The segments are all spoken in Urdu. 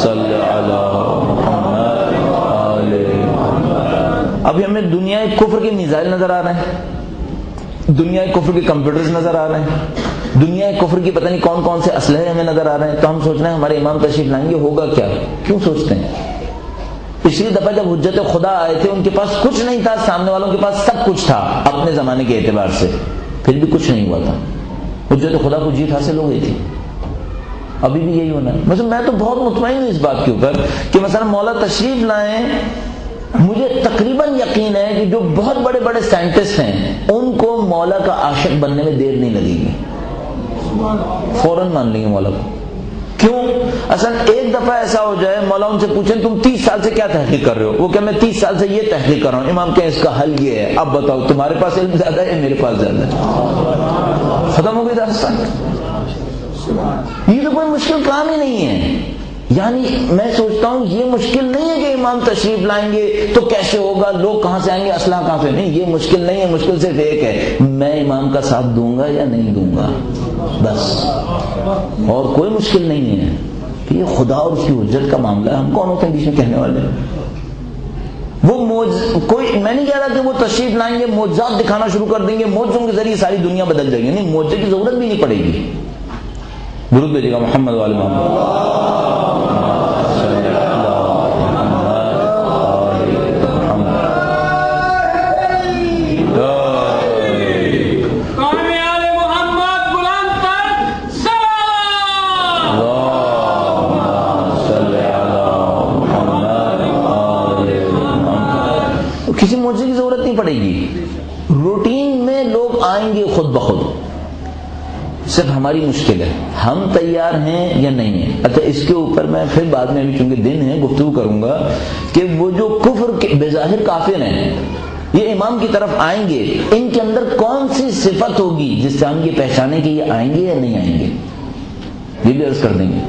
صلی علی محمد آل محمد۔ ابھی ہمیں دنیا کفر کے میزائل نظر آ رہے ہیں، دنیا کفر کے کمپیوٹرز نظر آ رہے ہیں، دنیا کفر کی پتہ نہیں کون کون سے اسلحے ہمیں نظر آ رہے ہیں، تو ہم سوچ رہے ہیں ہمارے امام تشریف لائیں گے، ہوگا کیا؟ کیوں سوچتے ہیں؟ پچھلی دفعہ جب حجت خدا آئے تھے ان کے پاس کچھ نہیں تھا، سامنے والوں کے پاس سب کچھ تھا اپنے زمانے کے اعتبار سے، پھر بھی کچھ نہیں ہوا تھا، حجت خدا کو جیت حاصل ہو گئی تھی۔ ابھی بھی یہی ہونا ہے۔ مثلا میں تو بہت مطمئن ہوں اس بات کے اوپر کہ مثلا مولا تشریف لائیں، مجھے تقریباً یقین ہے کہ جو بہت بڑے بڑے سائنٹسٹ ہیں ان کو مولا کا عاشق بننے میں دیر نہیں لگے گی، فوراً مان لیں گے مولا کو۔ کیوں؟ اصل ایک دفعہ ایسا ہو جائے مولا ان سے پوچھیں تم 30 سال سے کیا تحقیق کر رہے ہو، وہ کہ میں 30 سال سے یہ تحقیق کر رہا ہوں، امام کہیں اس کا حل یہ ہے، اب بتاؤ تمہارے پاس علم زیادہ ہے میرے پاس زیادہ ہے، ختم ہو گئی داستان۔ یہ تو کوئی مشکل کام ہی نہیں ہے، یعنی میں سوچتا ہوں یہ مشکل نہیں ہے کہ امام تشریف لائیں گے تو کیسے ہوگا، لوگ کہاں سے آئیں گے، اسلحہ کہاں سے، نہیں، یہ مشکل نہیں ہے، مشکل صرف ایک ہے، میں امام کا ساتھ دوں گا یا نہیں دوں گا، بس، اور کوئی مشکل نہیں ہے۔ کہ یہ خدا اور اس کی حجت کا معاملہ ہے، ہم کون ہوتے ہیں بیچ میں کہنے والے؟ وہ کوئی، میں نہیں کہہ رہا کہ وہ تشریف لائیں گے معجزات دکھانا شروع کر دیں گے، معجزوں کے ذریعے ساری دنیا بدل جائے گی، نہیں، معجزے کی ضرورت بھی نہیں پڑے گی۔ درود بھیجیے گا محمد والے محمد۔ کسی معجزے کی ضرورت نہیں پڑے گی، روٹین میں لوگ آئیں گے خود بخود، صرف ہماری مشکل ہے ہم تیار ہیں یا نہیں ہیں۔ اچھا اس کے اوپر میں پھر بعد میں بھی چونکہ دن ہے گفتگو کروں گا کہ وہ جو کفر کے بظاہر کافر ہیں یہ امام کی طرف آئیں گے، ان کے اندر کون سی صفت ہوگی جس سے ہم یہ پہچانیں کہ یہ آئیں گے یا نہیں آئیں گے، یہ بھی عرض کر دیں گے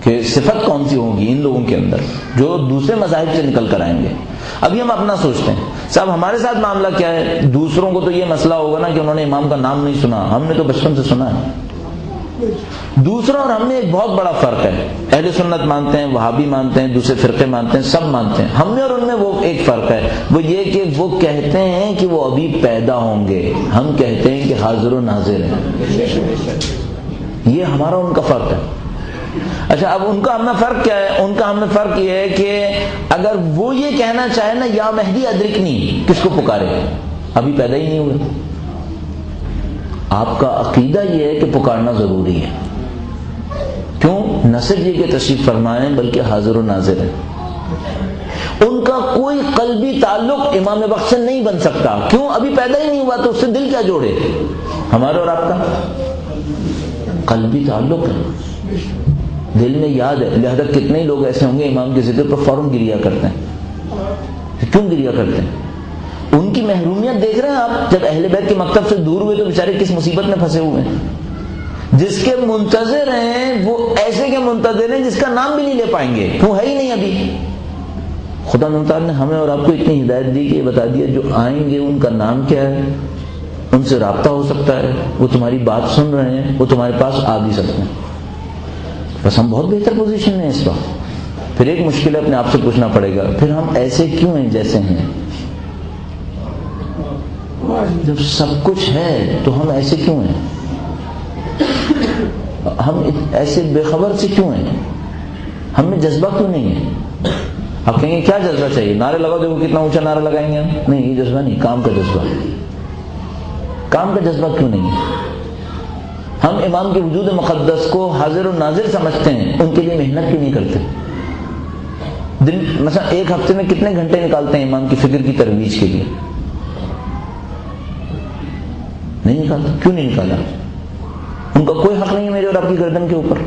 کہ صفت کون سی ہوگی ان لوگوں کے اندر جو دوسرے مذاہب سے نکل کر آئیں گے۔ ابھی ہم اپنا سوچتے ہیں صاحب ہمارے ساتھ معاملہ کیا ہے، دوسروں کو تو یہ مسئلہ ہوگا نا کہ انہوں نے امام کا نام نہیں سنا، ہم نے تو بچپن سے سنا ہے۔ دوسروں اور ہم میں ایک بہت بڑا فرق ہے، اہل سنت مانتے ہیں، وہابی مانتے ہیں، دوسرے فرقے مانتے ہیں، سب مانتے ہیں، ہم میں اور ان میں وہ ایک فرق ہے، وہ یہ کہ وہ کہتے ہیں کہ وہ ابھی پیدا ہوں گے، ہم کہتے ہیں کہ حاضر و ناظر ہیں، یہ ہمارا ان کا فرق ہے۔ اچھا اب ان کا ہم میں فرق کیا ہے؟ ان کا ہم میں فرق یہ ہے کہ اگر وہ یہ کہنا چاہے نا یا مہدی ادرکنی، کس کو پکارے؟ ابھی پیدا ہی نہیں ہوئے۔ آپ کا عقیدہ یہ ہے کہ پکارنا ضروری ہے، کیوں؟ نہ صرف یہ کہ تشریف فرمائیں بلکہ حاضر و ناظر ہے۔ ان کا کوئی قلبی تعلق امام وقت سے نہیں بن سکتا، کیوں؟ ابھی پیدا ہی نہیں ہوا تو اس سے دل کیا جوڑے؟ ہمارے اور آپ کا قلبی تعلق ہے، دل میں یاد ہے، لہذا کتنے ہی لوگ ایسے ہوں گے امام کے ذکر پر فوراً گریا کرتے ہیں۔ کیوں گریا کرتے ہیں؟ ان کی محرومیت دیکھ رہے ہیں آپ، جب اہل بیت کے مکتب سے دور ہوئے تو بیچارے کس مصیبت میں پھنسے ہوئے ہیں، جس کے منتظر ہیں وہ ایسے کے منتظر ہیں جس کا نام بھی نہیں لے پائیں گے، وہ ہے ہی نہیں ابھی۔ خدا مختار نے ہمیں اور آپ کو اتنی ہدایت دی کہ یہ بتا دیا جو آئیں گے ان کا نام کیا ہے، ان سے رابطہ ہو سکتا ہے، وہ تمہاری بات سن رہے ہیں، وہ تمہارے پاس آ بھی سکتے ہیں، بس ہم بہت بہتر پوزیشن میں ہیں اس وقت۔ پھر ایک مشکل ہے اپنے آپ سے پوچھنا پڑے گا پھر ہم ایسے کیوں ہیں جیسے ہیں؟ جب سب کچھ ہے تو ہم ایسے کیوں ہیں؟ ہم ایسے بے خبر سے کیوں ہیں؟ ہم میں جذبہ کیوں نہیں ہے؟ آپ کہیں گے کیا جذبہ چاہیے؟ نعرے لگاؤ، دیکھو کتنا اونچا نعرہ لگائیں گے ہم، نہیں یہ جذبہ نہیں، کام کا جذبہ۔ کام کا جذبہ کیوں نہیں ہے؟ ہم امام کے وجود مقدس کو حاضر و ناظر سمجھتے ہیں، ان کے لیے محنت کیوں نہیں کرتے؟ دن مثلا ایک ہفتے میں کتنے گھنٹے نکالتے ہیں امام کی فکر کی ترویج کے لیے؟ نہیں نکالتا، کیوں نہیں نکالا؟ ان کا کوئی حق نہیں ہے میرے اور آپ کی گردن کے اوپر،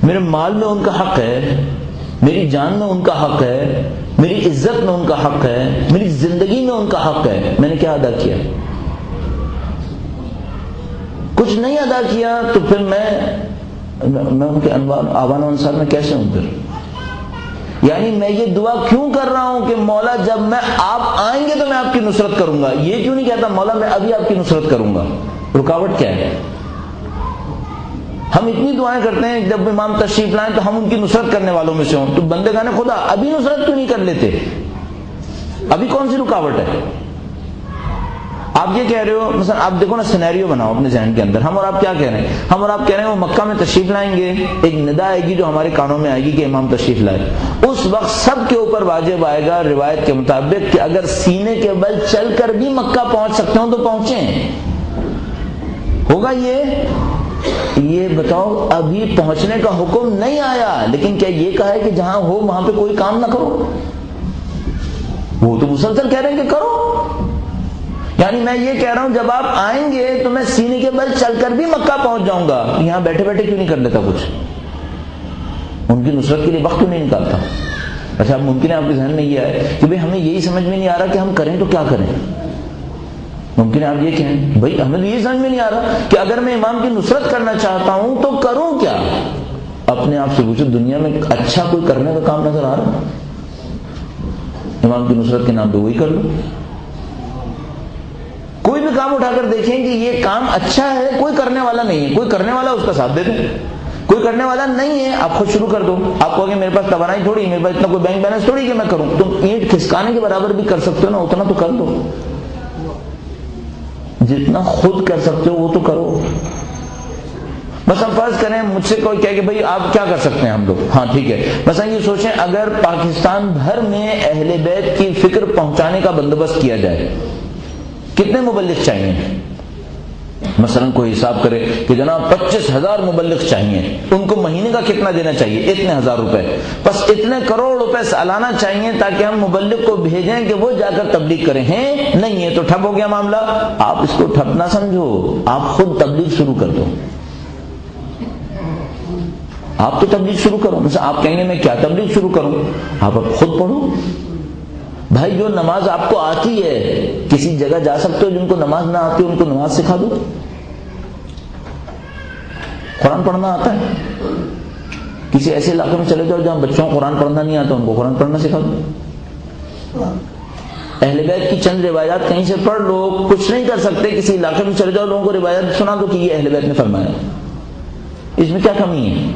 میرے مال میں ان کا حق ہے، میری جان میں ان کا حق ہے، میری عزت میں ان کا حق ہے، میری زندگی میں ان کا حق ہے، میں نے کیا ادا کیا؟ کچھ نہیں ادا کیا تو پھر میں ان کے آوان و انصار میں کیسے ہوں پھر؟ یعنی میں یہ دعا کیوں کر رہا ہوں کہ مولا جب میں آپ آئیں گے تو میں آپ کی نصرت کروں گا، یہ کیوں نہیں کہتا مولا میں ابھی آپ کی نصرت کروں گا؟ رکاوٹ کیا ہے؟ ہم اتنی دعائیں کرتے ہیں جب امام تشریف لائیں تو ہم ان کی نصرت کرنے والوں میں سے ہوں. تو بندگان خدا ابھی نصرت کیوں نہیں کر لیتے؟ ابھی کون سی رکاوٹ ہے؟ آپ یہ کہہ رہے ہو، مثلا آپ دیکھو نا، سینیریو بناؤ اپنے ذہن کے اندر. ہم اور آپ کیا کہہ رہے ہیں؟ ہم اور آپ کہہ رہے ہیں وہ مکہ میں تشریف لائیں گے، ایک ندا آئے گی جو ہمارے کانوں میں آئے گی کہ امام تشریف لائے. اس وقت سب کے اوپر واجب آئے گا روایت کے مطابق کہ اگر سینے کے بل چل کر بھی مکہ پہنچ سکتے ہوں تو پہنچیں. ہوگا یہ بتاؤ، ابھی پہنچنے کا حکم نہیں آیا، لیکن کیا یہ کہا ہے کہ جہاں ہو وہاں پہ کوئی کام نہ کرو؟ وہ تو مسلسل کہہ رہے ہیں کہ کرو. یعنی میں یہ کہہ رہا ہوں جب آپ آئیں گے تو میں سینے کے بل چل کر بھی مکہ پہنچ جاؤں گا. یہاں بیٹھے بیٹھے کیوں نہیں کر لیتا کچھ؟ ان کی نصرت کے لیے وقت کیوں نہیں نکالتا؟ اچھا، اب ممکن ہے آپ کے ذہن میں یہ ہے کہ بھئی ہمیں یہی سمجھ میں نہیں آ رہا کہ ہم کریں تو کیا کریں. ممکن ہے آپ یہ کہیں بھئی ہمیں یہی سمجھ میں نہیں آ رہا کہ اگر میں امام کی نصرت کرنا چاہتا ہوں تو کروں کیا. اپنے آپ سے پوچھو، دنیا میں اچھا کوئی کرنے کا کام نظر آ رہا؟ امام کی نصرت کے نام پہ وہی کر لو. کوئی بھی کام اٹھا کر دیکھیں کہ یہ کام اچھا ہے، کوئی کرنے والا نہیں ہے. کوئی کرنے والا اس کا ساتھ دے دیں. کوئی کرنے والا نہیں ہے، آپ خود شروع کر دو. آپ کہو کہ میرے پاس توانائی تھوڑی، میرے پاس اتنا کوئی بینک بیلنس تھوڑی کہ میں کروں. تم اینٹ کھسکانے کے برابر بھی کر سکتے ہو نا، اتنا تو کر دو. جتنا خود کر سکتے ہو وہ تو کرو. بس ہم فرض کریں مجھ سے کوئی کہے کہ بھئی آپ کیا کر سکتے ہیں ہم لوگ. ہاں ٹھیک ہے، مثلا یہ سوچیں اگر پاکستان بھر میں اہل بیت کی فکر پہنچانے کا بندوبست کیا جائے، کتنے مبلغ چاہیے؟ مثلا کوئی حساب کرے کہ جناب 25,000 مبلغ چاہیے، ان کو مہینے کا کتنا دینا چاہیے؟ اتنے ہزار روپے. بس اتنے کروڑ روپے سالانہ چاہیے تاکہ ہم مبلغ کو بھیجیں کہ وہ جا کر تبلیغ کریں. ہیں نہیں ہے تو ٹھپ ہو گیا معاملہ. آپ اس کو ٹھپ نہ سمجھو، آپ خود تبلیغ شروع کر دو. آپ تو تبلیغ شروع کرو. مثلا آپ کہیں گے میں کیا تبلیغ شروع کروں؟ آپ اب خود پڑھو. بھائی جو نماز آپ کو آتی ہے، کسی جگہ جا سکتے ہو جن کو نماز نہ آتی ان کو نماز سکھا دو. قرآن پڑھنا آتا ہے، کسی ایسے علاقے میں چلے جاؤ جہاں بچوں کو قرآن پڑھنا نہیں آتا، ان کو قرآن پڑھنا سکھا دو. اہل بیت کی چند روایات کہیں سے پڑھ لو. کچھ نہیں کر سکتے، کسی علاقے میں چلے جاؤ، لوگوں کو روایات سنا دو کہ یہ اہل بیت نے فرمایا. اس میں کیا کمی ہے؟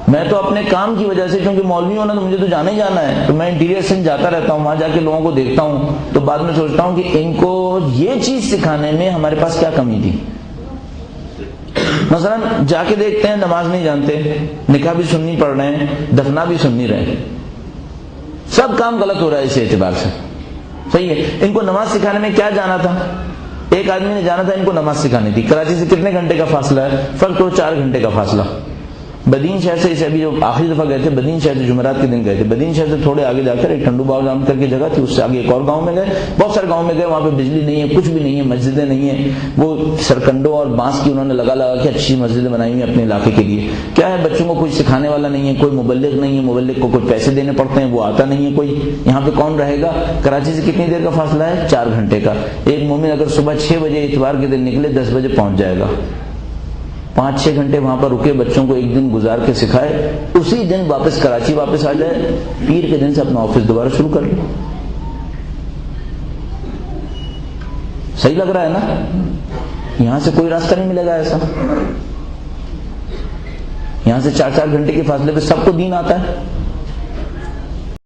میں تو اپنے کام کی وجہ سے، کیونکہ مولوی ہونا تو مجھے تو جانا ہی جانا ہے، تو میں انٹیریئر سندھ جاتا رہتا ہوں، وہاں جا کے لوگوں کو دیکھتا ہوں، تو بعد میں سوچتا ہوں کہ ان کو یہ چیز سکھانے میں ہمارے پاس کیا کمی تھی. مثلا جا کے دیکھتے ہیں نماز نہیں جانتے، نکاح بھی سننی پڑھ رہے ہیں، دفنا بھی سننی رہے ہیں، سب کام غلط ہو رہا ہے اس اعتبار سے. صحیح ہے. ان کو نماز سکھانے میں کیا جانا تھا؟ ایک آدمی نے جانا تھا ان کو نماز سکھانی تھی. کراچی سے کتنے گھنٹے کا فاصلہ ہے؟ فرق تو 4 گھنٹے کا فاصلہ. بدین شہر سے، اسے ابھی جو آخری دفعہ گئے تھے بدین شہر سے، جمعرات کے دن گئے تھے، بدین شہر سے تھوڑے آگے جا کر ایک ٹھنڈو باغ نام کر کے جگہ تھی، اس سے آگے ایک اور گاؤں میں گئے. بہت سارے گاؤں میں گئے، وہاں پہ بجلی نہیں ہے، کچھ بھی نہیں ہے، مسجدیں نہیں ہیں. وہ سرکنڈوں اور بانس کی انہوں نے لگا کے اچھی مسجدیں بنائی ہوئی اپنے علاقے کے لیے. کیا ہے، بچوں کو کوئی سکھانے والا نہیں ہے، کوئی مبلغ نہیں ہے، مبلغ کو کوئی پیسے دینے پڑتے ہیں، وہ آتا نہیں ہے کوئی. یہاں پہ کون رہے گا؟ کراچی سے کتنی دیر کا فاصلہ ہے؟ 4 گھنٹے کا. ایک مومن اگر صبح 6 بجے اتوار کے دن نکلے 10 بجے پہنچ جائے گا. 5-6 گھنٹے وہاں پر رکے، بچوں کو ایک دن گزار کے سکھائے، اسی دن واپس کراچی واپس آ جائے، پیر کے دن سے اپنا آفس دوبارہ شروع کر لے. صحیح لگ رہا ہے نا؟ یہاں سے کوئی راستہ نہیں ملے گا ایسا. یہاں سے 4-4 گھنٹے کے فاصلے پہ سب کو دین آتا ہے.